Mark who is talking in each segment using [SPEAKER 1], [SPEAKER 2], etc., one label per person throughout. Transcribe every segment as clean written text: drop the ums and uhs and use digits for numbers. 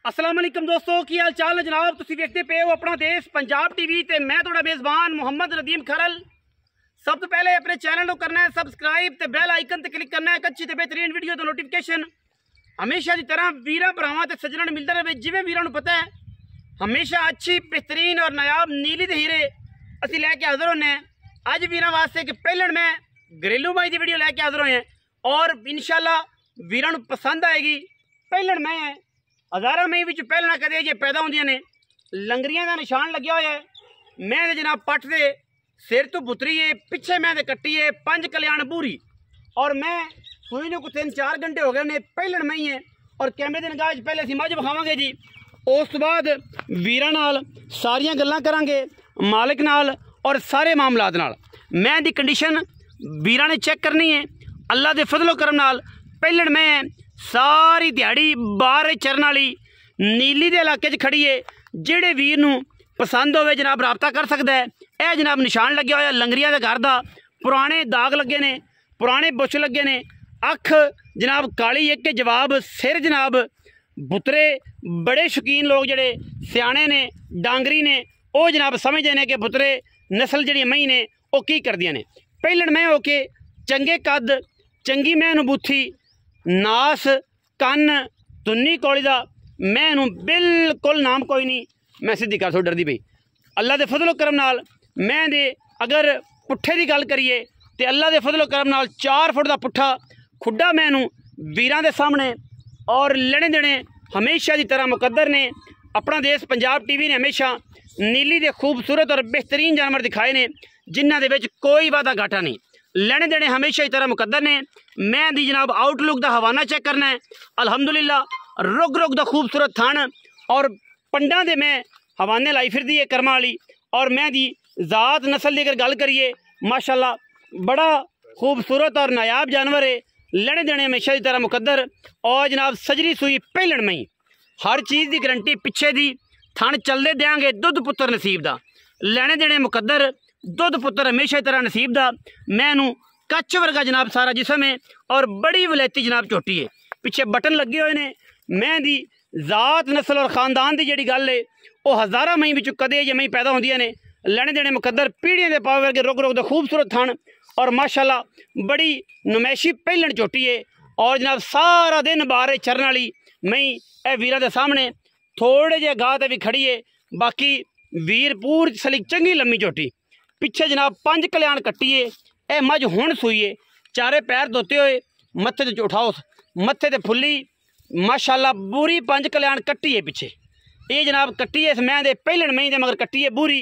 [SPEAKER 1] अस्सलाम वालेकुम दोस्तों, की हाल चाल है जनाब। तुसीं देखते पे हो अपना देश पंजाब टीवी ते मैं थोड़ा मेज़बान मुहम्मद नदीम खरल। सब तो पहले अपने चैनल को करना है सब्सक्राइब ते बेल आइकन ते क्लिक करना है। अच्छी ते बेहतरीन वीडियो तो नोटिफिकेशन हमेशा की तरह वीरां भरावां ते सज्जणां नूं मिलदा रहे। जिवें वीरां नूं पता है हमेशा अच्छी बेहतरीन और नायाब नीली ते हीरे असीं लैके हाज़र होने। अज वीरां वास्ते एक पहलण मैं घरेलू बाई की वीडियो लैके हाज़र होए हैं और इंशाल्लाह वीरां नूं पसंद आएगी। पहलण मैं है हज़ारा मई विच पहलना कदे जे पैदा होंदियां ने। लंगरियां का निशान लग्या होया है। मैं ते जनाब पट दे सिर तो पुतरी है, पिछे मैं ते कट्टी है 5 कल्याण बूरी और मैं सूई नूं 3-4 घंटे हो गए ने। पहलण मई है और कैमरे की निगाह पहले असीं मझ विखावांगे जी। उस तो बाद वीरां नाल सारियां गल्लां करांगे, मालिक नाल और सारे मामलात नाल। मैं दी कंडीशन वीरां ने चेक करनी है। अल्लाह दे फजलो करम नाल पहलण मैं सारी दिहाड़ी बाहर चरन वाली नीली दे इलाके च खड़ी है। जेड़े वीर नूं पसंद होवे जनाब राबता कर सकता है। यह जनाब निशान लग्या होया लंगरिया के घर का, पुराने दाग लगे ने, पुराने बुछ लगे ने, अख जनाब काली एक के जवाब सिर जनाब बुतरे। बड़े शौकीन लोग जड़े सियाने ने डांगरी ने वो जनाब समझते हैं कि बुतरे नस्ल जी मई ने वो की करदियां ने। पहलण मैं होके चंगे कद चंगी मैं बूथी नास कन्न तुन्नी कौली दा मैं बिल्कुल नाम कोई नहीं। मैं सीधी कर सो डरदी पई अल्लाह दे फजलो करम नाल। मैं दे अगर पुट्ठे की गल करिए तो अल्लाह दे फजलो करम नाल 4 फुट का पुट्ठा खुड्डा मैनू वीरां दे सामने और लेने देने हमेशा की तरह मुकद्दर ने। अपना देश पंजाब टीवी ने हमेशा नीली दे खूबसूरत और बेहतरीन जानवर दिखाए ने जिन्हां दे विच कोई वादा घाटा नहीं। लेने देने हमेशा की तरह मुकद्दर ने। मैं दी जनाब आउटलुक का हवाना चेक करना है। अल्हम्दुलिल्लाह रुग रुग दा खूबसूरत थान और पंडा दे मैं हवाने लाई फिरदी है कर्मा वाली। और मैं दी ज़ात नस्ल की अगर गल करिए माशाल्लाह बड़ा खूबसूरत और नायाब जानवर है। लेने देने हमेशा की तरह मुकद्दर और जनाब सजरी सुई पहलण मई हर चीज़ की गारंटी पिछे दी थन चलते देंगे। दुध पुत्र नसीब का लेने देने मुकद्दर दुध पुत्र हमेशा की तरह नसीब का। मैनू कच्च वर्गा जनाब सारा जिसम है और बड़ी वलैती जनाब झोटी है। पिछे बटन लगे हुए हैं। मैं दी ज़ात नस्ल और खानदान की जी गल है वो हज़ारा मई विच कदे जे मई पैदा होंदियां ने। लेने देने मुकद्दर पीढ़ियों के पावे वर्गे रुक रुक दा खूबसूरत थन और माशाल्लाह बड़ी नुमैशी पहलण झोटी है। और जनाब सारा दिन बाहर चरन वाली मई ए वीरां दे सामने थोड़े जे गाह ते भी खड़ी है। बाकी वीर पूरी सली चंगी लम्मी झोटी पिछे जनाब 5 कल्याण कट्टी है। यह मझ हुण सूई है। चारे पैर धोते हुए मत्थे ते उठाओ मत्थे ते फुल्ली माशाल्लाह बूरी 5 कल्याण कट्टी है पिछे। ये जनाब कट्टी है इस मैं दे पहलण मई दे मगर कट्टी है बूरी।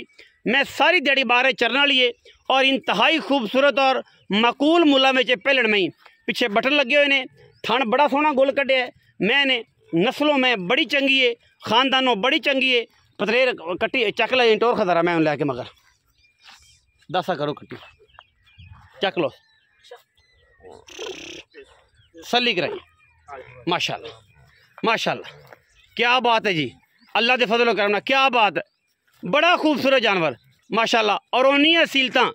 [SPEAKER 1] मैं सारी दिहाड़ी बाहर चरन वाली है और इंतहाई खूबसूरत और माकूल मुला में पहलण मई। पिछे बटन लगे हुए ने, थन बड़ा सोहना गुल कड्ढिया है। मैंने नस्लों में बड़ी चंगी है, खानदानों बड़ी चंगी है। पतरेर कट्टी चक ला टोर खदारा मैं लैके मगर दसा करो कट्टी चक लो सली कराइए। माशाल्लाह माशाल्लाह क्या बात है जी। अल्लाह के फजलो करना क्या बात है। बड़ा खूबसूरत जानवर माशाल्लाह। और उन्हीं असीलतां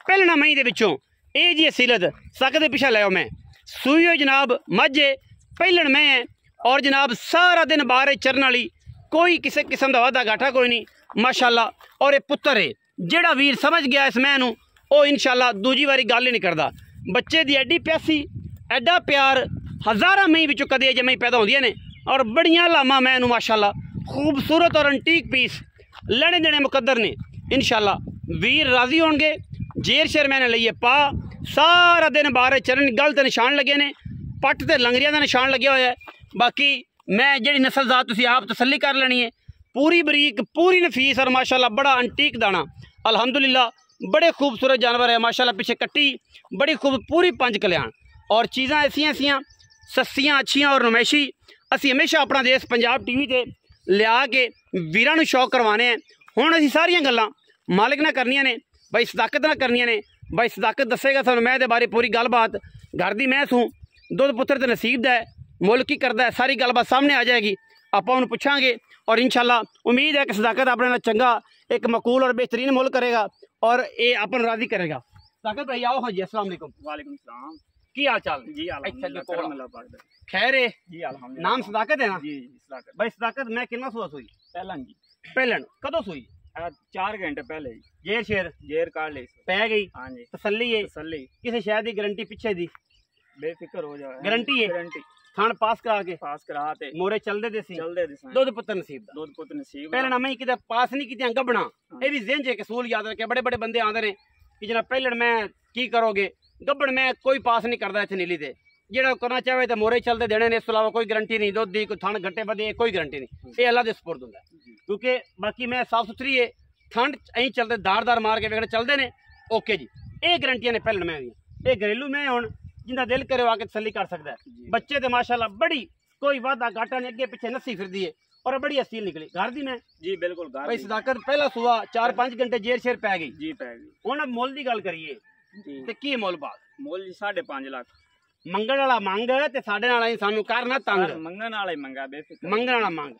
[SPEAKER 1] पहलना मई दे विचों ये जी असीलत सकते पिछा लै मैं सूई हो जनाब मझे पहलण मैं है और जनाब सारा दिन बाहर चरन वाली कोई किसी किस्म का वादा घाटा कोई नहीं माशाल्लाह। और ये पुत्र है जेड़ा वीर समझ गया इस मैं वो इंशाल्लाह दूजी बारी गल ही नहीं करता। बच्चे की एडी प्यासी एडा प्यार हज़ारा मई विचों कदे जे मई पैदा होंदियां ने और बड़ियां लामा मैं माशाल्लाह खूबसूरत और अंटीक पीस लेने देने मुकद्दर ने। इंशाल्लाह वीर राजी होंगे। जेर शेर मैंने लईए पा सारा दिन बाहर चरण गल ते निशान लगे ने, पट ते लंगरिया का निशान लगे हुआ है। बाकी मैं जी नस्ल ज़ात तुसीं आप तसल्ली कर लेनी है। पूरी बरीक पूरी नफीस और माशाल्लाह बड़ा अंटीक दाना अल्हम्दुलिल्लाह बड़े खूबसूरत जानवर है माशाल्लाह। पीछे कट्टी बड़ी खूब पूरी 5 कल्याण और चीज़ां ऐसियां ऐसियां सस्तियां अच्छियां और नुमैशी असी हमेशा अपना देश पंजाब टीवी ते लिया के वीरां नूं शौक करवाने हैं। हुण असीं सारियां गल्लां मालिक नाल करनियां ने भाई सदाकत नाल करनियां ने। भाई सदाकत दसेगा सानूं मैं दे बारे पूरी गलबात घर दी मैं सूँ दुध पुत्र ते नसीब दा है मुल्क की करदा है सारी गलबात सामने आ जाएगी। आपां उन्हें पुछांगे और इंशाल्लाह उम्मीद है कि सदाकत अपने नाल चंगा एक मकूल और बेहतरीन मुल्क करेगा और ये अपन राजी करेगा। सदाकत भाई आओ। हाँ जी अस्सलाम वालेकुम।
[SPEAKER 2] वालेकुम सलाम।
[SPEAKER 1] की हाल चाल
[SPEAKER 2] जी
[SPEAKER 1] खैर है
[SPEAKER 2] जी अल्हम्दुलिल्लाह।
[SPEAKER 1] नाम सदाकत है ना
[SPEAKER 2] जी सदाकत।
[SPEAKER 1] भाई सदाकत मैं कितना सुबह सुई
[SPEAKER 2] पहला जी
[SPEAKER 1] पहलन कदों सुई
[SPEAKER 2] 4 घंटे पहले जी
[SPEAKER 1] जेर शेर
[SPEAKER 2] जेर काट ली
[SPEAKER 1] पै गई
[SPEAKER 2] हाँ जी
[SPEAKER 1] तसल्ली है
[SPEAKER 2] तसल्ली
[SPEAKER 1] किसी शायद की गारंटी पीछे दी
[SPEAKER 2] बेफिक्र हो जाए
[SPEAKER 1] गारंटी है
[SPEAKER 2] गारंटी
[SPEAKER 1] खान पास करा के
[SPEAKER 2] पास कराते
[SPEAKER 1] मोरे चलदे दे सी
[SPEAKER 2] चलदे दिस
[SPEAKER 1] दुध पुत्र नसीब दा
[SPEAKER 2] दूध पुत नसीब
[SPEAKER 1] पहले ना मैं किते पास नहीं कीतियां गबना ये भी ज़हन च कसूल याद रखे बड़े बड़े बंदे आंदे ने कि जनाब पहले मैं की करोगे गबन मैं कोई पास नहीं करदा इत्थे नीली दे जेड़ा करना चाहे तो मोरे चलते देने ने इस अलावा कोई गारंटी नहीं दुध दी कोई थन घट्टे बदे कोई गारंटी नहीं ये अल्लाह दे सपुर्द हुंदा है क्योंकि बाकी मैं साफ सुथरी है ठंड अं चलते दार मार के वेगड़े चलते ने ओके जी ये गारंटियां ने पहले मैं ये घरेलू मैं हूँ जिंदा दिल करे आके तसल्ली कर सकता है बच्चे तो माशाल्लाह बड़ी कोई वादा घाटा नहीं अगे पिछे नस्सी फिरदी है और बड़ी असील निकली घर दी मैं
[SPEAKER 2] जी बिल्कुल
[SPEAKER 1] भाई सदाकत पहला सुबह 4-5 घंटे जेर शेर पै गई
[SPEAKER 2] जी पै गई
[SPEAKER 1] हुण मुल दी गल करिए
[SPEAKER 2] जी
[SPEAKER 1] ते की मुल बात
[SPEAKER 2] मुल जी 5.5 लाख
[SPEAKER 1] मंगण वाला मंग ते साडे नाल ही सानू कर ना तंग
[SPEAKER 2] मंगन वाला ही मंगा बेफिक्र
[SPEAKER 1] मंगण वाला मंग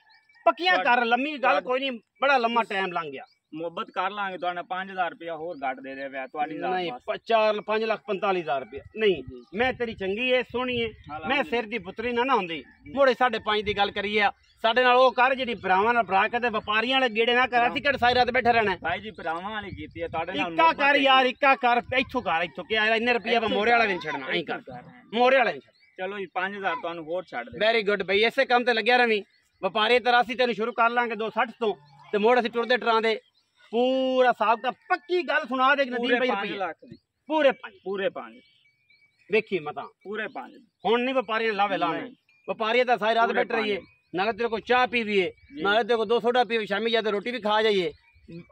[SPEAKER 1] पक्कियां कर लम्मी गल कोई नहीं बड़ा लम्मा टाइम लंघ गया
[SPEAKER 2] मुहब्बत कर लांगे तो 5000 रुपया होर घट दे दे
[SPEAKER 1] नहीं 4,45,00,000 रुपया नहीं मैं तेरी चंगी है सोहनी है मैं सिर दी पुतरी ना होंदी मोड़े 5.5 दी गल करिए साडे नाल ओ कर जेडी भरावां नाल भरा के व्यापारियां वाले गेड़े ना कर असि किहड़े सारी रात बैठे रहना
[SPEAKER 2] भाई जी भरावां वाली कीती है ताडे नाल
[SPEAKER 1] इक्का कर यार इक्का कर इत्थों के यार इन्ने रुपया मोरे वाला भी नहीं छड़ना ऐ कर मोरे वाला नहीं
[SPEAKER 2] चलो जी 5000 तुहानू होर छड़ दे
[SPEAKER 1] वेरी गुड भाई ऐसे काम ते लग्या रवी व्यापारी तरह असि तेन शुरू कर लांगे 260 तो ते मोड़ असि टुरदे टरांदे पूरा साहब का पक्की गल सुना दे नदीम भाई
[SPEAKER 2] 5 लाख दी
[SPEAKER 1] पूरे 5 देखी मता
[SPEAKER 2] पूरे 5
[SPEAKER 1] हुण नहीं व्यापारी ने लावे लाने व्यापारी तो सारी रात बैठ रही है नाले तेरे को चाह पीवीए नाले तेरे को 2 सोडा पीवे शामी जाते रोटी भी खा जाइए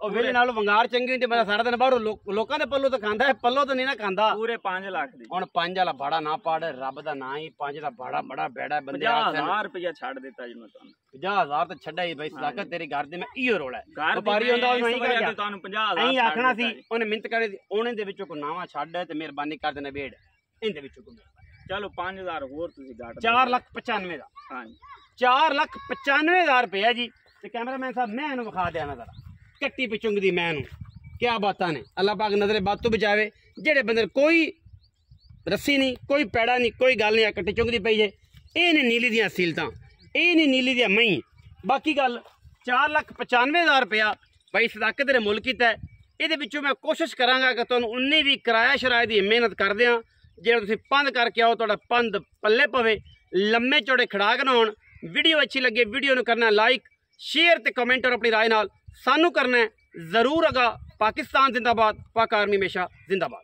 [SPEAKER 1] और वेले नाल वंगार चंगी हुंदी बंदा सारा दिन बाहरों लोकां दे पल्लो तो खांदा है पल्लो तो नहीं ना खांदा
[SPEAKER 2] पूरे 5 लाख दी
[SPEAKER 1] हुण 5 वाला भाड़ा ना पाड़ रब दा ना ही 5 दा भाड़ा बड़ा बेड़ा बंदे
[SPEAKER 2] 50000 रुपया छड़ देता जी मैं तुहानू
[SPEAKER 1] 50000 तो छड्डा ही भाई सदाकत तेरी घर दे मैं इयो रोला है
[SPEAKER 2] व्यापारी
[SPEAKER 1] हुंदा
[SPEAKER 2] ओनू नहीं कर तुहानू 50000
[SPEAKER 1] ऐ आखना सी ओने मिंत करे ओने दे विचों को नावा छड्ड ते मेहरबानी कर देना बेड़ इंदे विचों को
[SPEAKER 2] चलो 5000 होर तुसी घाट
[SPEAKER 1] 4,95,000 दा
[SPEAKER 2] हां
[SPEAKER 1] 4,95,000 रुपया जी ते कैमरामैन साहब मैं इन्हू विखा देना जरा कट्टी पिचुंग दी मैं क्या बातां ने अल्लाह पाक नजरे बात तो बचावे जेड़े बंदे कोई रस्सी नहीं कोई पैड़ा नहीं कोई गल नहीं कट्टी चुंग दी पई है ये ने नीली दियां सीलतां ये नहीं नीली दियां मई बाकी गल 4,95,000 रुपया भाई सदाकत दे मुल कीता है ਇਹਦੇ ਵਿੱਚੋਂ मैं कोशिश करांगा कि तुहानू उन्नी भी किराया शराए दी मेहनत कर दियां ਜਿਹੜਾ ਤੁਸੀਂ ਪੰਧ ਕਰਕੇ ਆਓ ਤੁਹਾਡਾ ਪੰਧ ਪੱਲੇ ਪਵੇ ਲੰਮੇ ਚੌੜੇ ਖੜਾਕ ਨਾ ਹੋਣ ਵੀਡੀਓ ਅੱਛੀ ਲੱਗੇ ਵੀਡੀਓ ਨੂੰ ਕਰਨਾ ਲਾਈਕ शेयर ते कमेंट और अपनी राय नाल सानू करना है जरूर अगा पाकिस्तान जिंदाबाद पाक आर्मी हमेशा जिंदाबाद।